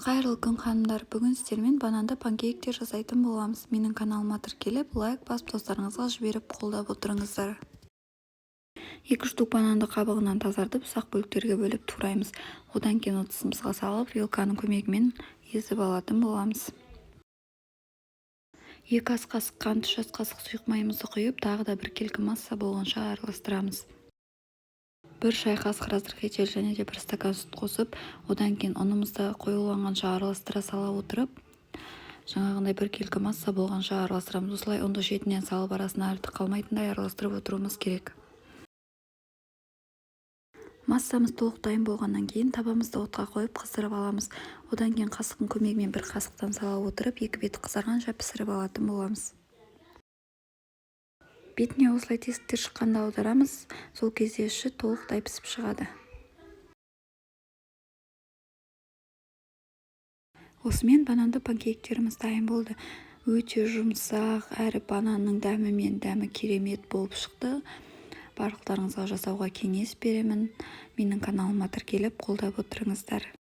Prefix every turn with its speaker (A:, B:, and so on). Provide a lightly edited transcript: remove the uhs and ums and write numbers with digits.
A: Қайырлы күн ханымдар, бүгін сіздермен бананды панкейктер жасайтын боламыз. Менің каналыма тіркеліп, лайк басып достарыңызға жіберіп қолдап отырыңыздар. 2 штук бананды қабығынан тазартып, ұсақ бөліктерге бөліп тураймыз. Одан кейін ыдысымызға салып, вилканың көмегімен езіп алатын боламыз. 2 ас қасық қант, 3 ас қасық сұйық майымызды құйып, тағы да 1 келкі масса болғанша араластырамыз. 1 шай қасық разрыхитель және де 1 стакан сүт қосып, одан кейін ұнымызды қоюланғанша араластыра сала отырып, жаңағындай 1 келкі масса болғанша араластырамыз. Осылай ұнды шетінен салып арасына артық қалмайтындай араластырып отыруымыз керек. Массамыз толық дайын болғаннан кейін табамызды отқа қойып қыздырып аламыз. Одан кейін қасықтың көмегімен 1 қасықтан сала отырып, 2 беті қызарғанша пісіріп алатын боламыз. Бетіне осылай тесіктер шыққанда аударамыз, сол кезде іші толықтай пісіп шығады. Осымен бананды панкейктеріміз дайын болды. Өте жұмсақ әрі бананның дәмі керемет болып шықты. Барлықтарыңызға жасауға кеңес беремін. Менің каналыма тіркеліп қолдап отырыңыздар.